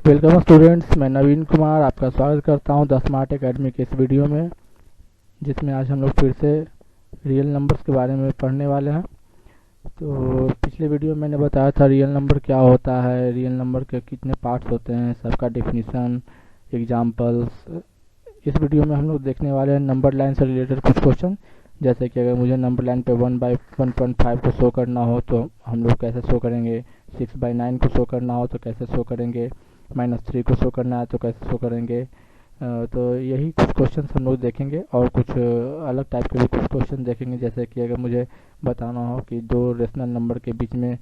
Welcome students, मैं नवीन कुमार आपका स्वागत करता हूं द स्मार्ट एकेडमी के इस वीडियो में, जिसमें आज हम लोग फिर से रियल नंबर्स के बारे में पढ़ने वाले हैं। तो पिछले वीडियो में मैंने बताया था रियल नंबर क्या होता है, रियल नंबर के कितने पार्ट्स होते हैं, सबका डेफिनेशन, एग्जांपल्स। इस वीडियो में हम लोग देखने वाले हैं नंबर लाइन से रिलेटेड कुछ क्वेश्चन, जैसे कि अगर मुझे नंबर लाइन पे 1/1.5 को शो करना हो तो हम लोग कैसे शो करेंगे, 6/9 को शो करना हो तो कैसे शो करेंगे, -3 को शो करना है तो कैसे शो करेंगे। तो यही कुछ क्वेश्चन हम लोग देखेंगे और कुछ अलग टाइप के भी कुछ क्वेश्चन देखेंगे, जैसे कि अगर मुझे बताना हो कि दो रेशनल नंबर के बीच में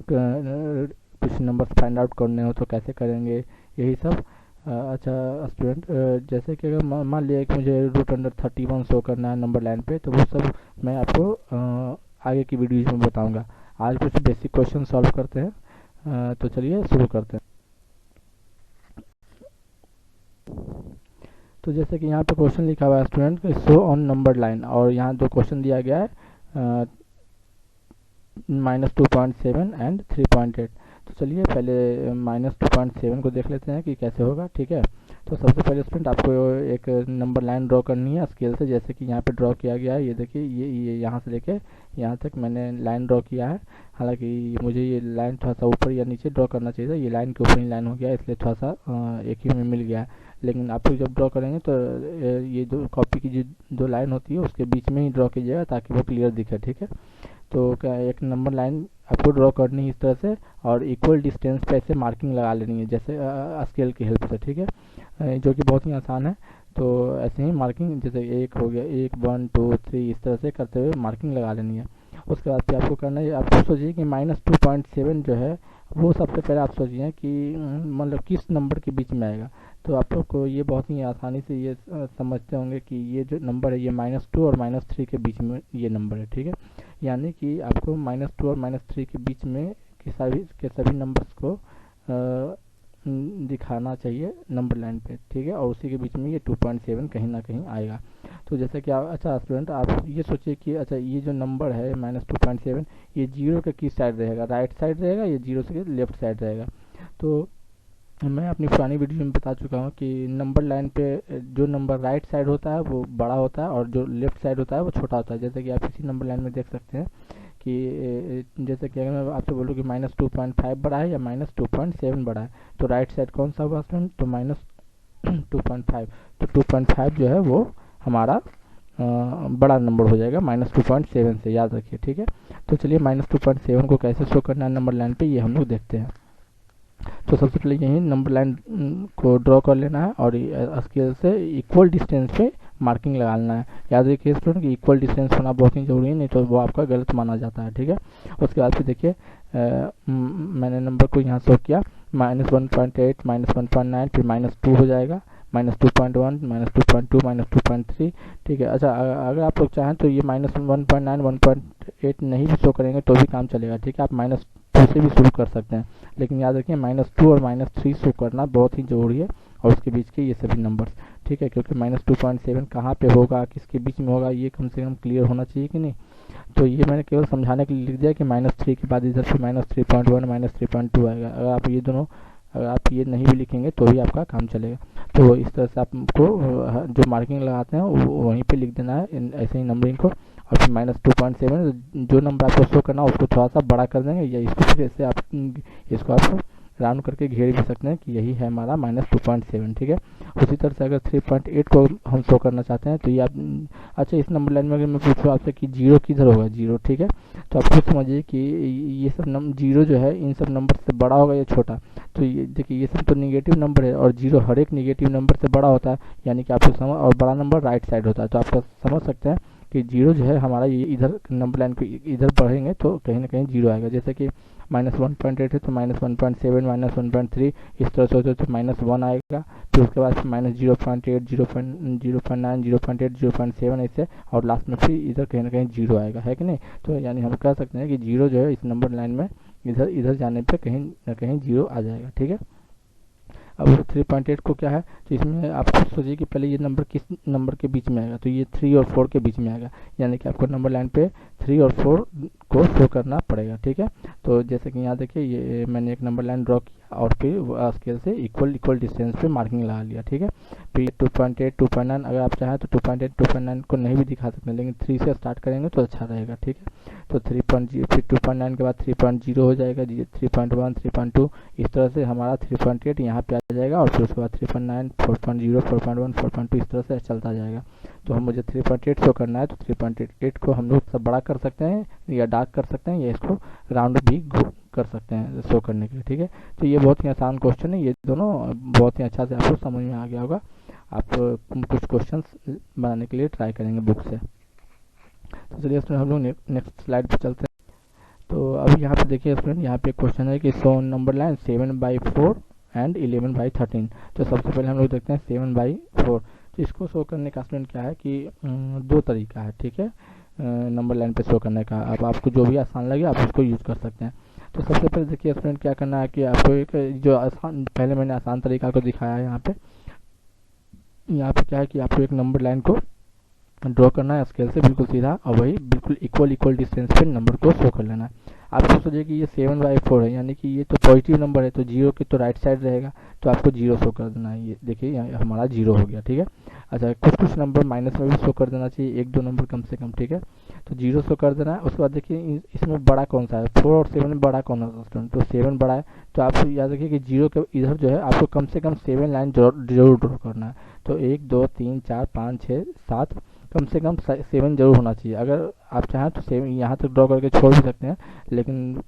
कुछ नंबर्स फाइंड आउट करने हो तो कैसे करेंगे, यही सब। अच्छा स्टूडेंट, जैसे कि अगर मान लिया कि मुझे √31 शो करना है नंबर लाइन पे, तो वो सब मैं आपको आगे की वीडियोज में बताऊंगा। आज कुछ बेसिक क्वेश्चन सॉल्व करते हैं। तो चलिए शुरू करते हैं। तो जैसे कि यहाँ पे क्वेश्चन लिखा हुआ है student, show on number line, और यहाँ दो क्वेश्चन दिया गया है, -2.7 एंड 3.8। तो चलिए पहले -2.7 को देख लेते हैं कि कैसे होगा। ठीक है, तो सबसे पहले स्टूडेंट आपको एक नंबर लाइन ड्रॉ करनी है स्केल से, जैसे कि यहाँ पे ड्रॉ किया गया है। ये देखिए, ये यहाँ से लेके यहाँ तक मैंने लाइन ड्रॉ किया है। हालांकि मुझे ये लाइन थोड़ा सा ऊपर या नीचे ड्रॉ करना चाहिए था, ये लाइन के ऊपर ही लाइन हो गया, इसलिए थोड़ा सा एक ही में मिल गया है। लेकिन आप लोग जब ड्रॉ करेंगे तो ये दो कॉपी की जो दो लाइन होती है उसके बीच में ही ड्रॉ कीजिएगा, ताकि वो क्लियर दिखे। ठीक है, तो क्या एक नंबर लाइन आपको ड्रॉ करनी है इस तरह से, और इक्वल डिस्टेंस पे ऐसे मार्किंग लगा लेनी है, जैसे स्केल की हेल्प से। ठीक है, जो कि बहुत ही आसान है। तो ऐसे ही मार्किंग, जैसे एक हो गया, 1 1 2 3 इस तरह से करते हुए मार्किंग लगा लेनी है। उसके बाद फिर आपको करना है, आपको सोचिए कि -2.7 जो है वो सबसे पहले आप सोचिए कि मतलब किस नंबर के बीच में आएगा। तो आप लोग को ये बहुत ही आसानी से ये समझते होंगे कि ये जो नंबर है ये -2 और -3 के बीच में ये नंबर है। ठीक है, यानी कि आपको -2 और -3 के बीच में के सभी नंबर्स को दिखाना चाहिए नंबर लाइन पे। ठीक है, और उसी के बीच में ये 2.7 कहीं ना कहीं आएगा। तो जैसे कि अच्छा स्टूडेंट, आप ये सोचिए कि अच्छा ये जो नंबर है -2.7, ये जीरो के किस साइड रहेगा, राइट साइड रहेगा या जीरो से लेफ्ट साइड रहेगा। तो मैं अपनी पुरानी वीडियो में बता चुका हूँ कि नंबर लाइन पे जो नंबर राइट साइड होता है वो बड़ा होता है, और जो लेफ्ट साइड होता है वो छोटा होता है। जैसे कि आप इसी नंबर लाइन में देख सकते हैं कि जैसे कि अगर मैं आपसे बोलूँ कि -2.5 बड़ा है या -2.7 बड़ा है, तो राइट साइड कौन सा होगा स्टूडेंट, तो -2.5। तो 2.5 जो है वो हमारा बड़ा नंबर हो जाएगा -2.7 से, याद रखिए। ठीक है, तो चलिए -2.7 को कैसे शो करना है नंबर लाइन पे, ये हम लोग देखते हैं। तो सबसे पहले यही नंबर लाइन को ड्रॉ कर लेना है, और स्केल से इक्वल डिस्टेंस पे मार्किंग लगाना है। याद रखिए स्टूडेंट कि इक्वल डिस्टेंस होना बहुत ही जरूरी है, नहीं तो वो आपका गलत माना जाता है। ठीक है, उसके बाद फिर देखिए मैंने नंबर को यहाँ शो किया, -1.8, -1.9, फिर -2 हो जाएगा, -2.1, -2.2, -2.3। ठीक है, अच्छा अगर आप लोग चाहें तो ये -1.9, 1.8 नहीं भी शो करेंगे तो भी काम चलेगा। ठीक है, आप -2 से भी शुरू कर सकते हैं, लेकिन याद रखिए -2 और -3 शो करना बहुत ही जरूरी है, और उसके बीच के ये सभी नंबर्स। ठीक है, क्योंकि -2.7 कहाँ पे होगा, किसके बीच में होगा, ये कम से कम क्लियर होना चाहिए कि नहीं। तो ये मैंने केवल समझाने के लिए लिख दिया कि -3 के बाद इधर से -3.1, -3.2 आएगा। अगर आप ये नहीं भी लिखेंगे तो भी आपका काम चलेगा। तो इस तरह से आपको जो मार्किंग लगाते हैं वो वहीं पे लिख देना है, ऐसे ही नंबरिंग को। और फिर -2.7 जो नंबर आपको शो करना है उसको थोड़ा सा बड़ा कर देंगे, या इसको फिर ऐसे आप इसको आप राउंड करके घेर भी सकते हैं कि यही है हमारा -2.7। ठीक है, उसी तरह से अगर 3.8 को हम शो करना चाहते हैं तो ये आप, अच्छा इस नंबर लाइन में अगर मैं पूछूँ आपसे कि जीरो किधर होगा, जीरो। ठीक है, तो आप खुद समझिए कि ये सब जीरो जो है इन सब नंबर से बड़ा होगा या छोटा। तो ये देखिए, ये सब तो निगेटिव नंबर है, और जीरो हर एक निगेटिव नंबर से बड़ा होता है, यानी कि आपको समझ, और बड़ा नंबर राइट साइड होता है। तो आप समझ सकते हैं कि जीरो जो है हमारा ये इधर नंबर लाइन को इधर बढ़ेंगे तो कहीं ना कहीं जीरो आएगा। जैसे कि -1.8 है तो -1.7, -1.3 इस तरह से होते तो -1 आएगा। फिर उसके बाद -0.8, 0.9, 0.8, 0.7 ऐसे, और लास्ट में फिर इधर कहीं ना कहीं जीरो आएगा, है कि नहीं। तो यानी हम कह सकते हैं कि जीरो जो है इस नंबर लाइन में इधर जाने पे कहीं ना कहीं जीरो आ जाएगा। ठीक है, अब 3.8 को क्या है, तो इसमें आप खुद सोचिए कि पहले ये नंबर किस नंबर के बीच में आएगा, तो ये 3 और 4 के बीच में आएगा, यानी कि आपको नंबर लाइन पे 3 और 4 को शो करना पड़ेगा। ठीक है, तो जैसे कि यहाँ देखिए ये मैंने एक नंबर लाइन ड्रॉ किया और फिर स्केल से इक्वल डिस्टेंस पे मार्किंग लगा लिया। ठीक है, फिर 2.8 2.9 अगर आप चाहें तो 2.8 2.9 को नहीं भी दिखा सकते, लेकिन 3 से स्टार्ट करेंगे तो अच्छा रहेगा। ठीक है, तो 3.0 फिर 2.9 के बाद 3.0 हो जाएगा, 3.1 3.2 इस तरह से हमारा 3.8 यहाँ पे आ जाएगा, और फिर उसके बाद 3.9 4.0 4.1 4.2 इस तरह से चलता जाएगा। तो हम मुझे 3.8 शो करना है, तो 3.8 को हम लोग सब बड़ा कर सकते हैं या डार्क कर सकते हैं, या इसको राउंड भी कर सकते हैं शो करने के लिए। ठीक है, तो ये बहुत ही आसान क्वेश्चन है, ये दोनों बहुत ही अच्छा से आपको समझ में आ गया होगा। आप कुछ क्वेश्चंस बनाने के लिए ट्राई करेंगे बुक से। तो चलिए स्टूडेंट हम लोग नेक्स्ट स्लाइड पे चलते हैं। तो अब यहाँ पे देखिए स्टूडेंट, यहाँ पे क्वेश्चन है कि शो नंबर लाइन 7/4 एंड 11/13। तो सबसे पहले हम लोग देखते हैं 7/4। तो इसको शो करने का स्टूडेंट क्या है कि दो तरीका है। ठीक है, नंबर लाइन पे शो करने का, अब आपको जो भी आसान लगे आप उसको यूज़ कर सकते हैं। तो सबसे पहले देखिए स्टूडेंट क्या करना है कि आपको एक जो आसान, पहले मैंने आसान तरीका को दिखाया है यहाँ पे क्या है कि आपको एक नंबर लाइन को ड्रॉ करना है स्केल से बिल्कुल सीधा, और वही बिल्कुल इक्वल डिस्टेंस पे नंबर को शो कर लेना है। आपको सोचिए कि ये 7/4 है, यानी कि ये तो पॉजिटिव नंबर है, तो 0 की तो राइट साइड रहेगा, तो आपको 0 शो कर देना है। ये देखिए यहाँ हमारा 0 हो गया। ठीक है, अच्छा कुछ नंबर माइनस में भी शो कर देना चाहिए, 1-2 नंबर कम से कम। ठीक है, तो 0 शो कर देना है। उसके बाद देखिए इसमें बड़ा कौन सा है, 4 और 7 में बड़ा कौन सा स्टूडेंट, तो 7 बड़ा है, तो आप याद रखिए कि 0 के इधर जो है आपको कम से कम 7 लाइन जरूर ड्रॉ करना है। तो 1 2 3 4 5 6 7 कम से कम 7 जरूर होना चाहिए। अगर आप चाहें तो 7 यहाँ तक ड्रॉ करके छोड़ भी सकते हैं, लेकिन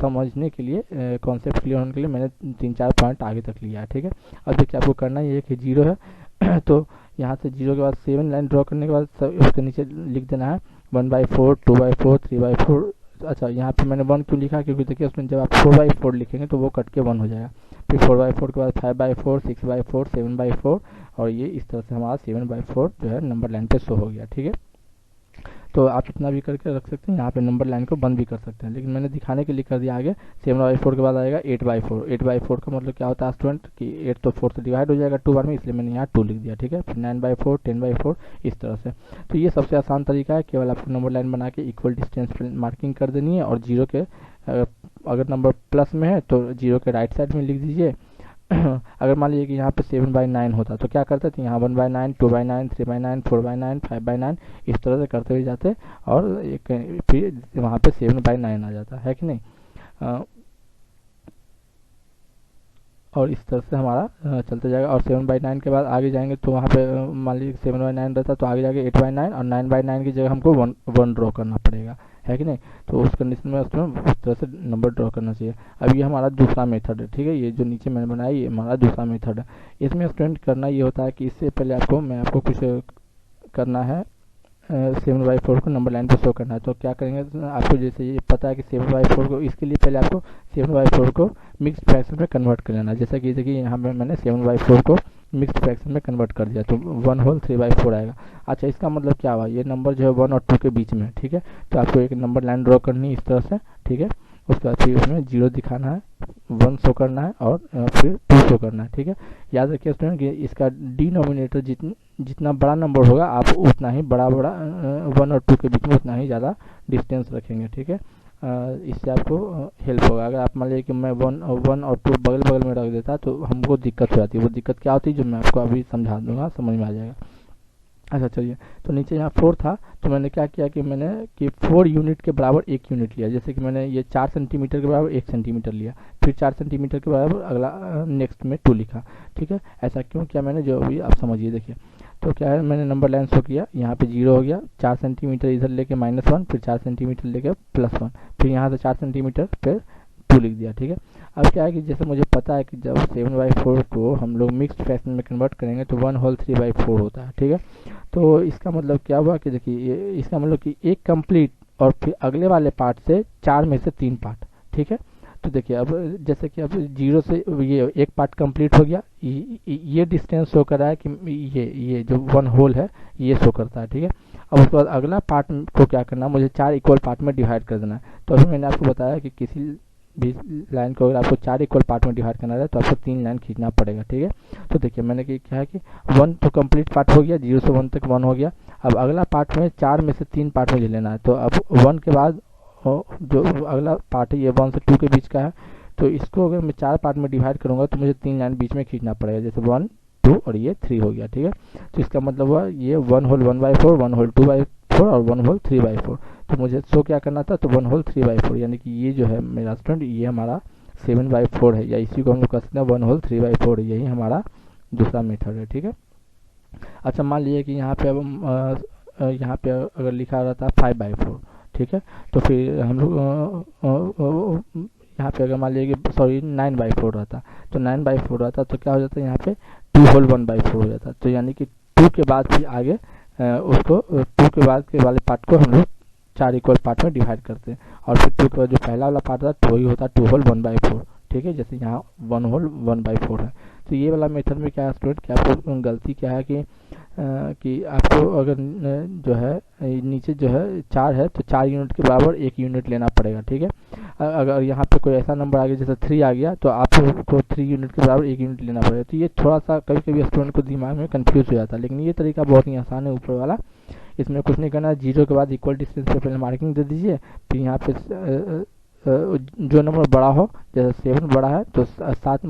समझने के लिए कॉन्सेप्ट क्लियर होने के लिए मैंने 3-4 पॉइंट आगे तक लिया है। ठीक है, अब देखिए आपको करना ये है कि 0 है तो यहाँ से 0 के बाद 7 लाइन ड्रॉ करने के बाद उसके नीचे लिख देना है 1/4 2/4 3/4। अच्छा यहाँ पे मैंने 1 क्यों लिखा, क्योंकि देखिए उसमें जब आप 4/4 लिखेंगे तो वो कट के 1 हो जाएगा। फिर 4/4 के बाद 5/4 6/4 7/4, और ये इस तरह से हमारा 7/4 जो है नंबर लाइन पे शो हो गया। ठीक है, तो आप इतना भी करके रख सकते हैं, यहाँ पे नंबर लाइन को बंद भी कर सकते हैं, लेकिन मैंने दिखाने के लिए कर दिया आगे। 7/4 के बाद आएगा 8/4। 8/4 का मतलब क्या होता है स्टूडेंट कि 8 तो 4 से डिवाइड हो जाएगा 2 बार में, इसलिए मैंने यहाँ 2 लिख दिया। ठीक है, फिर 9/4 10/4 इस तरह से। तो ये सबसे आसान तरीका है, केवल आपको नंबर लाइन बना के इक्वल डिस्टेंस पर मार्किंग कर देनी है, और 0 के अगर नंबर प्लस में है तो 0 के राइट साइड में लिख दीजिए। अगर मान लीजिए कि यहाँ पे 7/9 होता तो क्या करते थे, यहाँ 1/9 2/9 3/9 4/9 5/9 इस तरह से करते हुए जाते, और एक फिर वहाँ पे 7/9 आ जाता है कि नहीं। और इस तरह से हमारा चलते जाएगा, और 7/9 के बाद आगे जाएंगे तो वहाँ पे मान लीजिए 7/9 रहता तो आगे जाके 8/9, और 9/9 की जगह हमको 1 ड्रॉ करना पड़ेगा, है कि नहीं। तो उस कंडीशन में उसमें उस तरह से नंबर ड्रॉ करना चाहिए। अब ये हमारा दूसरा मेथड है। ठीक है, ये जो नीचे मैंने बनाया ये हमारा दूसरा मेथड है। इसमें स्टूडेंट करना ये होता है कि इससे पहले आपको कुछ करना है, 7/4 को नंबर लाइन पे शो करना है। तो क्या करेंगे, आपको जैसे ये पता है कि 7/4 को, इसके लिए पहले आपको 7/4 को मिक्स्ड फ्रैक्शन में कन्वर्ट कर लेना है। जैसा कि देखिए यहाँ पे मैंने 7/4 को मिक्स्ड फ्रैक्शन में कन्वर्ट कर दिया, तो 1/3/4 आएगा। अच्छा इसका मतलब क्या हुआ, ये नंबर जो है 1 और 2 के बीच में। ठीक है, तो आपको एक नंबर लाइन ड्रॉ करनी है इस तरह से। ठीक है, उसके बाद फिर उसमें 0 दिखाना है, 1 शो करना है, और फिर 2 शो करना है। ठीक है, याद रखिए स्टूडेंट कि इसका डिनोमिनेटर जितना बड़ा नंबर होगा आप उतना ही बड़ा 1 और 2 के बीच में उतना ही ज़्यादा डिस्टेंस रखेंगे। ठीक है, इससे आपको हेल्प होगा। अगर आप मान लीजिए कि मैं 1 और 2 बगल बगल में रख देता तो हमको दिक्कत हो जाती है। वो दिक्कत क्या होती है जो मैं आपको अभी समझा दूंगा, समझ में आ जाएगा। अच्छा चलिए, तो नीचे यहाँ 4 था, तो मैंने क्या किया कि 4 यूनिट के बराबर 1 यूनिट लिया। जैसे कि मैंने ये 4 सेंटीमीटर के बराबर 1 सेंटीमीटर लिया, फिर 4 सेंटीमीटर के बराबर अगला नेक्स्ट में 2 लिखा। ठीक है, ऐसा क्यों किया मैंने, जो भी आप समझिए। देखिए तो क्या है, मैंने नंबर लाइन शो किया, यहाँ पे 0 हो गया, 4 सेंटीमीटर इधर लेके -1, फिर 4 सेंटीमीटर लेके +1, फिर यहाँ से 4 सेंटीमीटर फिर 2 लिख दिया। ठीक है, अब क्या है कि जैसे मुझे पता है कि जब 7/4 को हम लोग मिक्स्ड फ्रैक्शन में कन्वर्ट करेंगे तो 1/3/4 होता है। ठीक है, तो इसका मतलब क्या हुआ कि देखिए इसका मतलब कि एक कंप्लीट और फिर अगले वाले पार्ट से 4 में से 3 पार्ट। ठीक है, तो देखिए अब जैसे कि अब 0 से ये एक पार्ट कंप्लीट हो गया, ये डिस्टेंस शो कर रहा है कि ये जो 1 होल है ये शो करता है। ठीक है, अब उसके बाद अगला पार्ट को क्या करना है, मुझे 4 इक्वल पार्ट में डिवाइड कर देना है। तो अभी मैंने आपको बताया कि किसी बीच लाइन को अगर आपको 4 इक्वल पार्ट में डिवाइड करना है तो आपको 3 लाइन खींचना पड़ेगा, ठीक है। तो देखिए मैंने क्या है कि 1 तो कंप्लीट पार्ट हो गया, 0 से 1 तक 1 हो गया। अब अगला पार्ट में 4 में से 3 पार्ट मुझे लेना है, तो अब 1 के बाद जो अगला पार्ट है ये 1 से 2 के बीच का है, तो इसको अगर मैं 4 पार्ट में डिवाइड करूँगा तो मुझे 3 लाइन बीच में खींचना पड़ेगा, जैसे 1 2 और ये 3 हो गया, ठीक है। तो इसका मतलब हुआ ये 1 होल 1/4, 1 होल 2/4 और 1 होल 3/4। तो मुझे शो क्या करना था, तो 1 होल 3/4, यानी कि ये जो है मेरा स्टूडेंट ये हमारा 7/4 है, या इसी को हम लोग कह सकते हैं 1 होल 3/4, यही हमारा दूसरा मेथड है, ठीक है। अच्छा मान लीजिए कि यहाँ पे अब यहाँ पे अगर लिखा रहता 5/4, ठीक है, तो फिर हम लोग यहाँ पे अगर मान लीजिए कि सॉरी 9/4 रहता, तो 9/4 रहता तो क्या हो जाता है यहाँ पे 2 होल 1/4 हो जाता। तो यानी कि 2 के बाद फिर आगे उसको 2 के बाद के वाले पार्ट को हम लोग 4 इक्वल पार्ट में डिवाइड करते हैं, और फिर 2 के बाद जो पहला वाला पार्ट था तो वही होता 2 होल 1/4, ठीक है, जैसे यहाँ 1 होल 1/4 है। तो ये वाला मेथड में क्या है स्टूडेंट, क्या आपको गलती क्या है कि आपको अगर जो है नीचे जो है 4 है तो 4 यूनिट के बराबर 1 यूनिट लेना पड़ेगा, ठीक है। अगर यहाँ पे कोई ऐसा नंबर आ गया जैसे 3 आ गया तो आपको 3 यूनिट के बराबर 1 यूनिट लेना पड़ेगा। तो ये थोड़ा सा कभी कभी स्टूडेंट को दिमाग में कंफ्यूज हो जाता है, लेकिन ये तरीका बहुत ही आसान है ऊपर वाला। इसमें कुछ नहीं करना, 0 के बाद इक्वल डिस्टेंस पे पहले मार्किंग दे दीजिए, फिर यहाँ पे जो नंबर बड़ा हो, जैसे 7 बड़ा है तो 7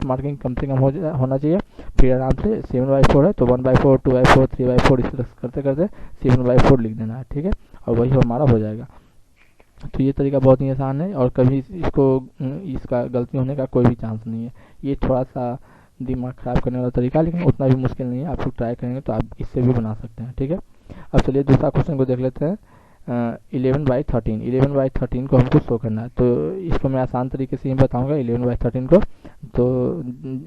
मार्किंग कम से कम होना चाहिए। फिर आराम से 7/4 है तो 1/4 2/4 3/4 इस तरह करते करते 7/4 लिख देना है, ठीक है, और वही हमारा हो जाएगा। तो ये तरीका बहुत ही आसान है और कभी इसका गलती होने का कोई भी चांस नहीं है। ये थोड़ा सा दिमाग खराब करने वाला तरीका, लेकिन उतना भी मुश्किल नहीं है, आप लोग ट्राई करेंगे तो आप इससे भी बना सकते हैं, ठीक है। अब चलिए दूसरा क्वेश्चन को देख लेते हैं। 11/13 को हमको शो करना है, तो इसको मैं आसान तरीके से ही बताऊंगा। 11/13 को तो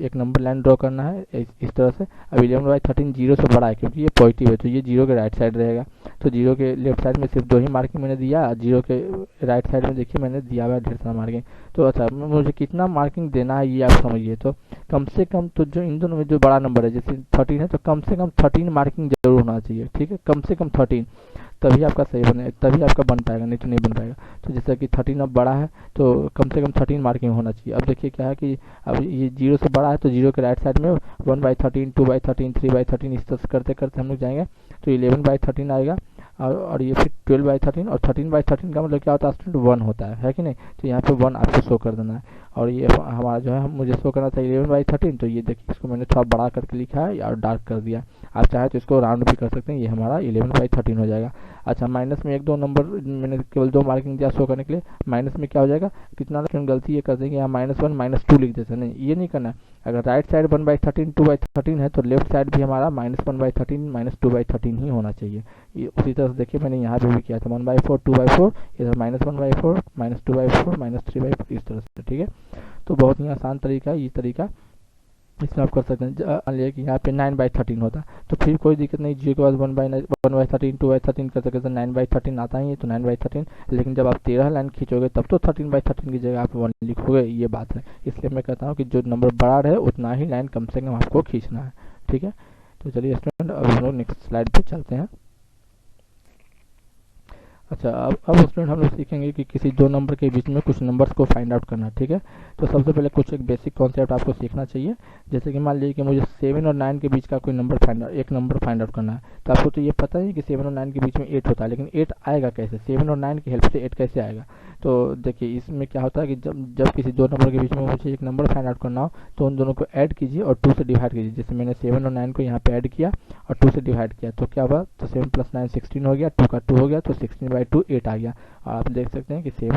एक नंबर लाइन ड्रॉ करना है इस तरह से। अब 11/13 0 से बड़ा है क्योंकि ये पॉजिटिव है, तो ये 0 के राइट साइड रहेगा। तो 0 के लेफ्ट साइड में सिर्फ 2 ही मार्किंग मैंने दिया, 0 के राइट साइड में देखिए मैंने दिया हुआ है ढेर सारा मार्किंग। तो अच्छा मुझे कितना मार्किंग देना है ये आप समझिए। तो कम से कम तो जो इन दोनों में जो बड़ा नंबर है जैसे 13 है तो कम से कम 13 मार्किंग जरूर होना चाहिए, ठीक है, कम से कम 13, तभी आपका सही बने, तभी आपका बन पाएगा, नहीं तो नहीं बन पाएगा। तो जैसा कि 13 अब बड़ा है तो कम से कम 13 मार्किंग होना चाहिए। अब देखिए क्या है कि अब ये 0 से बड़ा है तो 0 के राइट साइड में 1/13 2/13 3/13 इस तरह से करते करते हम लोग जाएंगे तो 11/13 आएगा, और ये फिर 12/13 और 13/13 का मतलब क्या होता है स्टूडेंट 1 होता है कि नहीं। तो यहाँ पे 1 आपको शो कर देना है, और ये हमारा जो है मुझे शो करना था 11/13, तो ये देखिए इसको मैंने थोड़ा बड़ा करके लिखा है और डार्क कर दिया। आप चाहे तो इसको राउंड भी कर सकते हैं, ये हमारा 11/13 हो जाएगा। अच्छा माइनस में 1-2 नंबर मैंने केवल 2 मार्किंग दिया शो करने के लिए, माइनस में क्या हो जाएगा कितना गलती ये कर देंगे यहाँ -1 -2 लिख देते हैं, नहीं ये नहीं करना है। अगर राइट साइड 1/13 2/13 है तो लेफ्ट साइड भी हमारा -1/13 -2/13 ही होना चाहिए। ये उसी तरह से देखिए मैंने यहाँ पे भी किया था 1/4 2/4, इधर -1/4 -2/4 -3/4 इस तरह से, ठीक है। तो बहुत ही आसान तरीका है ये तरीका, इसमें आप कर सकते हैं। मान लिया कि यहाँ पे 9/13 होता तो फिर कोई दिक्कत नहीं, 0 के बाद 1/13 2/13 कर सकते 9/13 आता ही है तो 9/13, लेकिन जब आप 13 लाइन खींचोगे तब तो 13/13 की जगह आप 1 लिखोगे, ये बात है। इसलिए मैं कहता हूँ कि जो नंबर बड़ा रहे उतना ही लाइन कम से कम आपको खींचना है, ठीक है। तो चलिए स्टूडेंट अब हम लोग नेक्स्ट स्लाइड पे चलते हैं। अच्छा अब स्टूडेंट हम लोग सीखेंगे कि किसी 2 नंबर के बीच में कुछ नंबर्स को फाइंड आउट करना, ठीक है। तो सबसे पहले कुछ एक बेसिक कॉन्सेप्ट आपको सीखना चाहिए। जैसे कि मान लीजिए कि मुझे 7 और 9 के बीच का कोई नंबर एक नंबर फाइंड आउट करना है, तो आपको तो ये पता है कि 7 और 9 के बीच में 8 होता है, लेकिन 8 आएगा कैसे, 7 और 9 की हेल्प से 8 कैसे आएगा। तो देखिए इसमें क्या होता है कि जब किसी 2 नंबर के बीच में मुझे एक नंबर फाइंड आउट करना हो तो उन दोनों को ऐड कीजिए और 2 से डिवाइड कीजिए। जैसे मैंने 7 और 9 को यहाँ पे ऐड किया और 2 से डिवाइड किया तो क्या हुआ, तो 7 + 9 16 हो गया, 2 का 2 हो गया तो 16/2 8 आ गया। और आप देख सकते हैं कि 7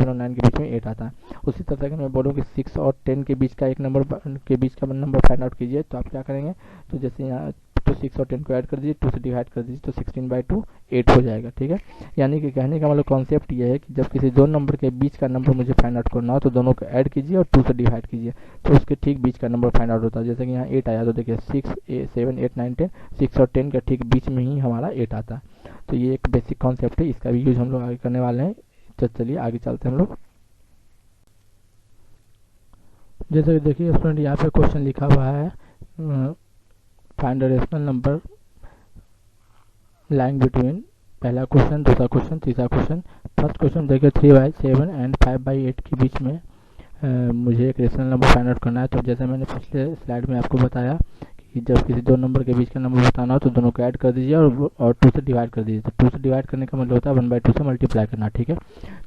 और 9 के बीच में 8 आता है। उसी तरह से अगर मैं बोलूँ कि 6 और 10 के बीच का नंबर फाइंड आउट कीजिए तो आप क्या करेंगे, तो जैसे यहाँ तो 6 और 10 को ऐड कर दीजिए, 2 से डिवाइड कर दीजिए तो 16/2 8 हो जाएगा, ठीक है। यानी कि कहने का मतलब कॉन्सेप्ट ये है कि जब किसी 2 नंबर के बीच का नंबर मुझे फाइंड आउट करना हो तो दोनों को ऐड कीजिए और 2 से डिवाइड कीजिए तो उसके ठीक बीच का नंबर फाइंड आउट होता है। जैसे कि यहाँ 8 आया तो देखिए 6 7 8 9 10, 6 और 10 के ठीक बीच में ही हमारा 8 आता है। तो ये एक बेसिक कॉन्सेप्ट है, इसका भी यूज हम लोग आगे करने वाले हैं। तो चलिए आगे चलते हैं हम लोग। जैसे कि देखिए स्टूडेंट यहाँ पे क्वेश्चन लिखा हुआ है find the rational number lying between, पहला क्वेश्चन, दूसरा क्वेश्चन, तीसरा क्वेश्चन, फर्स्ट क्वेश्चन देखिए 3/7 एंड 5/8 के बीच में मुझे एक रेशनल नंबर फाइंड आउट करना है। तो जैसे मैंने पिछले स्लाइड में आपको बताया कि जब किसी दो नंबर के बीच का नंबर बताना हो तो दोनों को ऐड कर दीजिए और 2 से डिवाइड कर दीजिए। तो 2 से डिवाइड करने का मतलब होता है 1/2 से मल्टीप्लाई करना, ठीक है।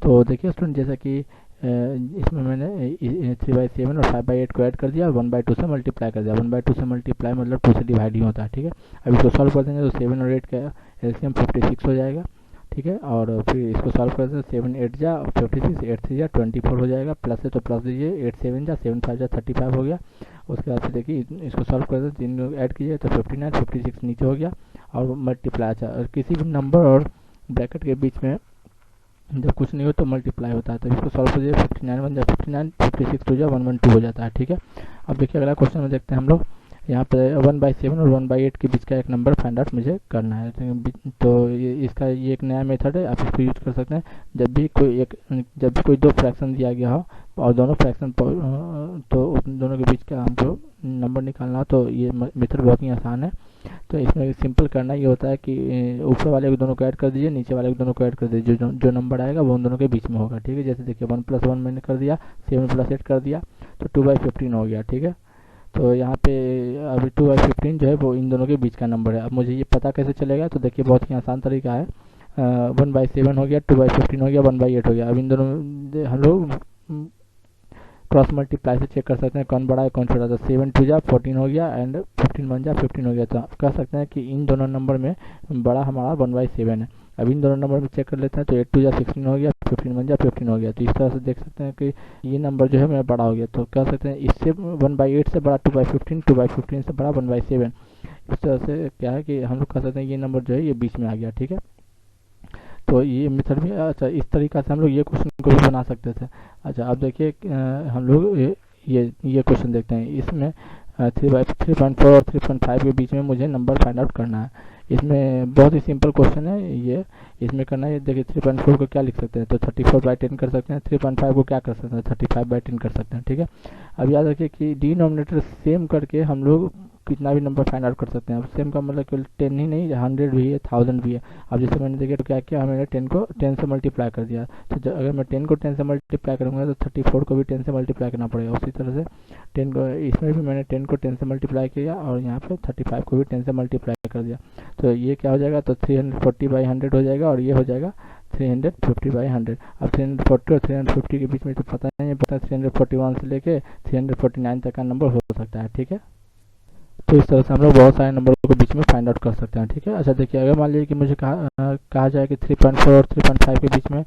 तो देखिए स्टूडेंट, जैसा कि इसमें मैंने 3/7 और 5/8 को ऐड कर दिया और 1/2 से मल्टीप्लाई कर दिया। 1/2 से मल्टीप्लाई मतलब 2 से डिवाइड ही होता है, ठीक है। अब इसको सॉल्व कर देंगे तो 7 और 8 का एलसीएम 56 हो जाएगा, ठीक है। और फिर इसको सॉल्व कर दें 7 8 जा 56, 8 3 जा 24 हो जाएगा। प्लस है तो प्लस दीजिए, 8 7 जा 7 5 जा 35 हो गया। उसके बाद से देखिए इसको सॉल्व कर दें, तीन ऐड कीजिए तो 59 56 नीचे हो गया और मल्टीप्लाई। अच्छा, और किसी भी नंबर और ब्रैकेट के बीच में जब कुछ नहीं हो तो मल्टीप्लाई होता है। तो इसको सॉल्व कीजिए, 59 1 जा 59, 56 2 जा 112 हो जाता है, ठीक है। अब देखिए अगला क्वेश्चन में देखते हैं हम लोग। यहाँ पे 1/7 और 1/8 के बीच का एक नंबर फाइंड आउट मुझे करना है। तो इसका ये एक नया मेथड है, आप इसको यूज कर सकते हैं। जब भी कोई दो फ्रैक्शन दिया गया हो और दोनों फ्रैक्शन तो उन दोनों के बीच का हमको नंबर निकालना हो तो ये मेथड बहुत ही आसान है। तो इसमें सिंपल करना ये होता है कि ऊपर वाले को दोनों को ऐड कर दीजिए, नीचे वाले को दोनों को ऐड कर दीजिए। जो नंबर आएगा वो उन दोनों के बीच में होगा, ठीक है। जैसे देखिए 1 + 1 मैंने कर दिया, 7 + 8 कर दिया तो 2/15 हो गया, ठीक है। तो यहाँ पे अभी 2/15 जो है वो इन दोनों के बीच का नंबर है। अब मुझे ये पता कैसे चलेगा, तो देखिए बहुत ही आसान तरीका है। 1/7 हो गया, 2/15 हो गया, 1/8 हो गया। अब इन दोनों हम लोग क्रॉस मल्टीप्लाई से चेक कर सकते हैं कौन बड़ा है कौन छोटा। था 7 2 जा 14 हो गया एंड 15 1 जा 15 हो गया। तो आप कह सकते हैं कि इन दोनों नंबर में बड़ा हमारा 1/7 है। अब इन दोनों नंबर में चेक कर लेते हैं तो 8 2 जा 16 हो गया, 15 1 जा 15 हो गया। तो इस तरह से देख सकते हैं कि ये नंबर जो है मेरा बड़ा हो गया। तो कह सकते हैं इससे 1/8 से बड़ा 2/15, 2/15 से बड़ा 1/7। इस तरह से क्या है कि हम लोग कह सकते हैं ये नंबर जो है ये बीच में आ गया, ठीक है। तो ये मेथड भी अच्छा, इस तरीका से हम लोग ये क्वेश्चन को भी बना सकते थे। अच्छा, अब देखिए हम लोग ये क्वेश्चन देखते हैं। इसमें 3/4 और 3.5 के बीच में मुझे नंबर फाइंड आउट करना है। इसमें बहुत ही सिंपल क्वेश्चन है ये। इसमें करना है, देखिए 3.4 को क्या लिख सकते हैं तो 34/10 कर सकते हैं। 3.5 को क्या कर सकते हैं 35/10 कर सकते हैं, ठीक है। अब याद रखिए कि डिनोमिनेटर सेम करके हम लोग कितना भी नंबर फाइंड आउट कर सकते हैं। अब सेम का मतलब केवल 10 ही नहीं, 100 भी है, 1000 भी है। अब जैसे मैंने देखिए तो क्या किया, मैंने 10 को 10 से मल्टीप्लाई कर दिया। तो अगर मैं 10 को 10 से मल्टीप्लाई करूँगा तो 34 को भी 10 से मल्टीप्लाई करना पड़ेगा। उसी तरह से 10 को इसमें भी मैंने 10 को 10 से मल्टीप्लाई किया और यहाँ पे 35 को भी 10 से मल्टीप्लाई कर दिया। तो ये क्या हो जाएगा, तो 340/100 हो जाएगा और ये हो जाएगा 350/100। अब 340 और 350 के बीच में तो पता नहीं है, पता 341 से लेके 349 तक का नंबर हो सकता है, ठीक है। तो इस तरह से हम लोग बहुत सारे नंबरों के बीच में फाइंड आउट कर सकते हैं, ठीक है। अच्छा देखिए, अगर मान लीजिए कि मुझे कहा जाए कि 3.4 और 3.5 के बीच में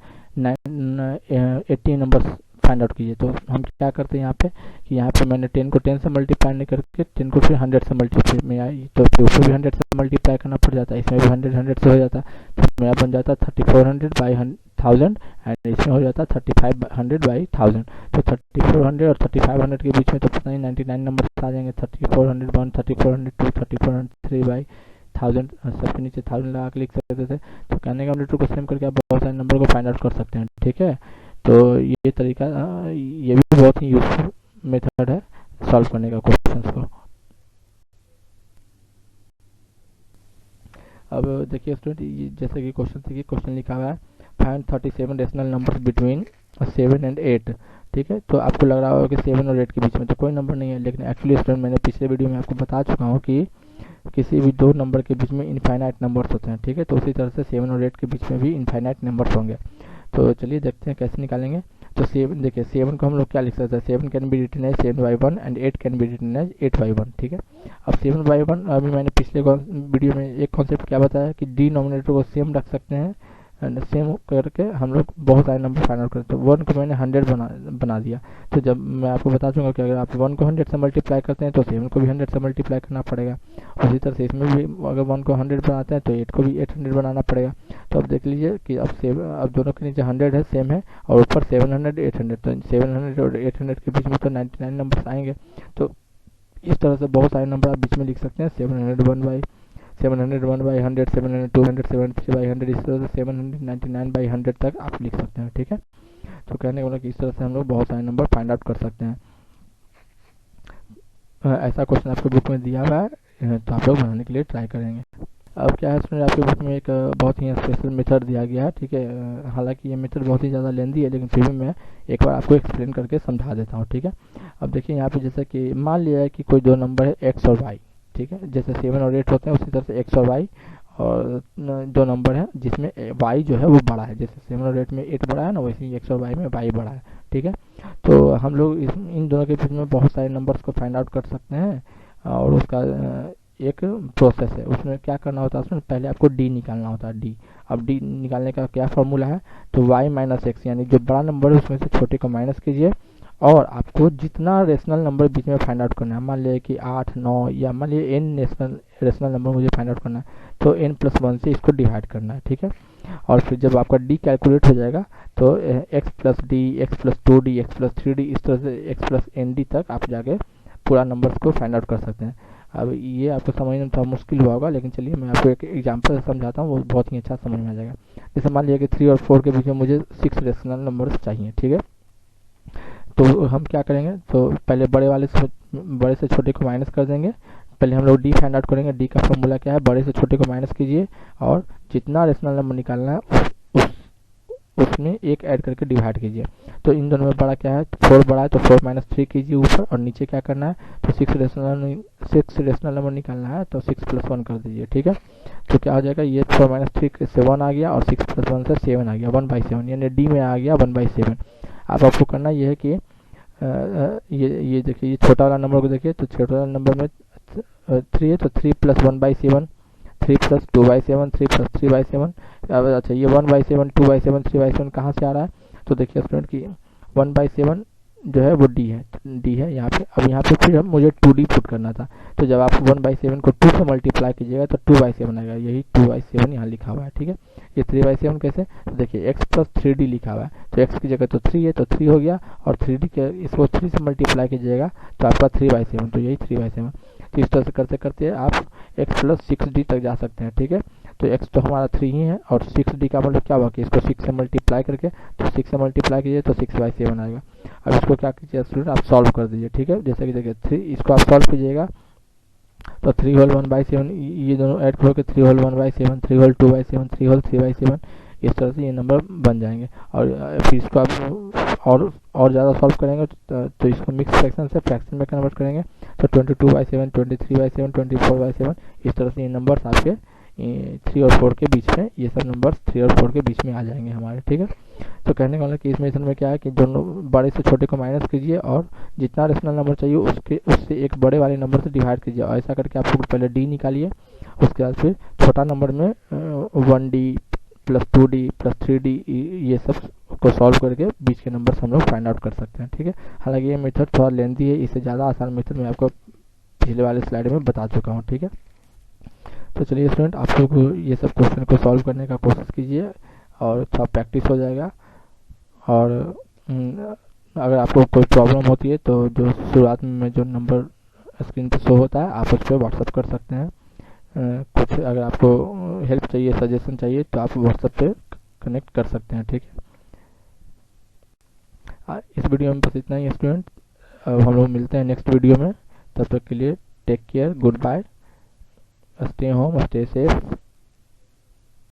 80 नंबर फाइंड आउट कीजिए। तो हम क्या करते हैं यहाँ पे कि यहाँ पे मैंने 10 को 10 से मल्टीप्लाई नहीं करके 10 को फिर 100 से मल्टीप्लाई में आई, तो फिर ऊपर भी 100 से मल्टीप्लाई करना पड़ जाता है। इसमें भी 100 से हो जाता है, तो मेरा बन जाता है 3400/1000 एंड इसमें हो जाता है 3500/1000। तो 3400 और 3500 के बीच में तो पता नहीं 99 नंबर आ जाएंगे। 3401, 3402, 3403/1000, सबके नीचे 1000 लगा के लिख सकते थे। तो कहने का मतलब को सेम करके आप बहुत सारे नंबर को फाइंड आउट कर सकते हैं, ठीक है। तो ये तरीका ये भी बहुत ही यूजफुल मेथड है सॉल्व करने का क्वेश्चंस को। अब देखिए स्टूडेंट, जैसे कि क्वेश्चन लिखा हुआ है find 37 rational numbers between 7 and 8, ठीक है। तो आपको लग रहा होगा कि 7 और 8 के बीच में तो कोई नंबर नहीं है, लेकिन एक्चुअली स्टूडेंट मैंने पिछले वीडियो में आपको बता चुका हूँ कि किसी भी दो नंबर के बीच में इनफाइनाइट नंबर्स होते हैं, ठीक है। तो उसी तरह से 7 और 8 के बीच में भी इनफाइनाइट नंबर्स होंगे। तो चलिए देखते हैं कैसे निकालेंगे। तो 7 देखिए 7 को हम लोग क्या लिख सकते हैं, 7 can be written as 7/1 and 8 can be written as 8/1, ठीक है। अब 7/1 अभी मैंने पिछले वीडियो में एक कॉन्सेप्ट क्या बताया कि डिनोमिनेटर को सेम रख सकते हैं एंड सेम करके हम लोग बहुत सारे नंबर फाइंड आउट करते हैं। 1 को मैंने 100 बना दिया। तो जब मैं आपको बता दूंगा कि अगर आप 1 को 100 से मल्टीप्लाई करते हैं तो 7 को भी 100 से मल्टीप्लाई करना पड़ेगा। उसी तरह से इसमें भी अगर 1 को 100 बनाते हैं तो 8 को भी 800 बनाना पड़ेगा। तो अब देख लीजिए कि अब दोनों के नीचे 100 है, सेम है, और ऊपर 700 800, तो 700 और 800 के बीच में तो 99 नंबर आएंगे। तो इस तरह से बहुत सारे नंबर आप बीच में लिख सकते हैं। 701/100, 702/100, 703/100, इस तरह से 799/100 तक आप लिख सकते हैं, ठीक है। तो कहने का मतलब कि इस तरह से हम लोग बहुत सारे नंबर फाइंड आउट कर सकते हैं। ऐसा क्वेश्चन आपको बुक में दिया हुआ है, तो आप लोग बनाने के लिए ट्राई करेंगे। अब क्या है स्टूडेंट, आपके बुक में एक बहुत ही स्पेशल मेथड दिया गया है, ठीक है। हालांकि ये मेथड बहुत ही ज़्यादा लेंदी है, लेकिन फिर भी मैं एक बार आपको एक्सप्लेन करके समझा देता हूँ, ठीक है। अब देखिए यहाँ पे जैसे कि मान लिया है कि कोई दो नंबर है एक्स और वाई, ठीक है। जैसे 7 और 8 होते हैं उसी तरह से एक्स और वाई, और दो नंबर है जिसमें वाई जो है वो बड़ा है। जैसे 7 और 8 में 8 बड़ा है ना, वैसे ही एक्स और वाई में वाई बड़ा है, ठीक है। तो हम लोग इन दोनों के बीच में बहुत सारे नंबर्स को फाइंड आउट कर सकते हैं, और उसका एक प्रोसेस है। उसमें क्या करना होता है, उसमें पहले आपको डी निकालना होता है, डी। अब डी निकालने का क्या फॉर्मूला है, तो वाई माइनस एक्स, यानी जो बड़ा नंबर है उसमें से छोटे को माइनस कीजिए, और आपको जितना रेशनल नंबर बीच में फाइंड आउट करना है, मान लिया कि 8, 9 या मान लिया एन रेशनल नंबर मुझे फाइंड आउट करना है, तो n प्लस 1 से इसको डिवाइड करना है, ठीक है। और फिर जब आपका d कैलकुलेट हो जाएगा तो x plus D, x plus 2d, x plus 3d, इस तरह से x प्लस nd तक आप जाके पूरा नंबर्स को फाइंड आउट कर सकते हैं। अब ये आपको समझने में थोड़ा मुश्किल हुआ होगा, लेकिन चलिए मैं आपको एक एग्जांपल समझाता हूँ, वो बहुत ही अच्छा समझ में आ जाएगा। जैसे मान लिया कि 3 और 4 के बीच में मुझे 6 रेशनल नंबर्स चाहिए, ठीक है। तो हम क्या करेंगे, तो पहले बड़े से छोटे को माइनस कर देंगे। पहले हम लोग डी फाइंड आउट करेंगे। डी का फॉर्मूला क्या है, बड़े से छोटे को माइनस कीजिए, और जितना रेशनल नंबर निकालना है उसमें एक ऐड करके डिवाइड कीजिए। तो इन दोनों में बड़ा क्या है, 4 बड़ा है, तो 4 माइनस 3 कीजिए ऊपर, और नीचे क्या करना है, तो 6 रेशनल नंबर निकालना है, तो 6 प्लस 1 कर दीजिए, ठीक है। तो क्या हो जाएगा, ये 4 माइनस 3 से 1 आ गया, और 6 प्लस 1 से 7 आ गया, 1/7, यानी डी में आ गया 1/7। अब आपको करना ये है कि ये देखिए, ये छोटा वाला नंबर को देखिए, तो छोटा वाला नंबर में 3 है, तो 3 प्लस 1/7, 3 प्लस 2/7, 3 प्लस 3/7। अब अच्छा, ये 1/7, 2/7, 3/7 कहाँ से आ रहा है, तो देखिए स्टूडेंट की 1/7 जो है वो डी है यहाँ पे। अब यहाँ पे फिर मुझे 2d पुट करना था, तो जब आप 1/7 को 2 से मल्टीप्लाई कीजिएगा तो 2/7 आएगा, यही 2/7 यहाँ लिखा हुआ है, ठीक है। ये 3/7 कैसे, तो देखिए x प्लस 3d लिखा हुआ है, तो x की जगह तो 3 है, तो 3 हो गया, और 3d के इसको 3 से मल्टीप्लाई कीजिएगा तो आपका 3/7, तो यही 3/7। तो इस तरह से करते करते आप x प्लस 6d तक जा सकते हैं, ठीक है। तो x तो हमारा 3 ही है, और 6d का मतलब क्या हुआ कि इसको 6 से मल्टीप्लाई करके, तो 6 से मल्टीप्लाई कीजिए तो 6/7 आएगा। अब इसको क्या कीजिए स्टूडेंट, आप सॉल्व कर दीजिए, ठीक है। जैसे कि देखिए 3, इसको आप सॉल्व कीजिएगा तो 3 होल 1/7, ये दोनों ऐड करोगे, 3 होल 1/7, 3 होल 2/7, 3 होल 3/7, इस तरह से ये नंबर बन जाएंगे। और फिर इसको आप और ज़्यादा सॉल्व करेंगे तो इसको मिक्स फ्रैक्शन से फ्रैक्शन में कन्वर्ट करेंगे, तो 22/7, 23/7, 24/7, इस तरह से ये नंबर्स आपके 3 और 4 के बीच में, ये सब नंबर्स 3 और 4 के बीच में आ जाएंगे हमारे, ठीक है। तो कहने का मतलब कि इस मेथड में क्या है कि दोनों बड़े से छोटे को माइनस कीजिए, और जितना रेशनल नंबर चाहिए उससे एक बड़े वाले नंबर से डिवाइड कीजिए, और ऐसा करके आप पहले डी निकालिए, उसके बाद फिर छोटा नंबर में 1d plus 2d plus 3d, ये सब को सॉल्व करके बीच के नंबर हम लोग फाइंड आउट कर सकते हैं, ठीक है। हालांकि ये मेथड थोड़ा लेंथी है, इससे ज़्यादा आसान मेथड मैं आपको पिछले वाले स्लाइड में बता चुका हूँ, ठीक है। तो चलिए स्टूडेंट, आप लोग ये सब क्वेश्चन को सॉल्व करने का कोशिश कीजिए, और थोड़ा प्रैक्टिस हो जाएगा। और अगर आपको कोई प्रॉब्लम होती है तो जो शुरुआत में जो नंबर स्क्रीन पर शो होता है, आप उस पर व्हाट्सअप कर सकते हैं। कुछ अगर आपको हेल्प चाहिए, सजेशन चाहिए, तो आप व्हाट्सएप पे कनेक्ट कर सकते हैं, ठीक है। इस वीडियो में बस इतना ही स्टूडेंट, अब हम लोग मिलते हैं नेक्स्ट वीडियो में। तब तक के लिए take care, good bye, stay home, stay safe.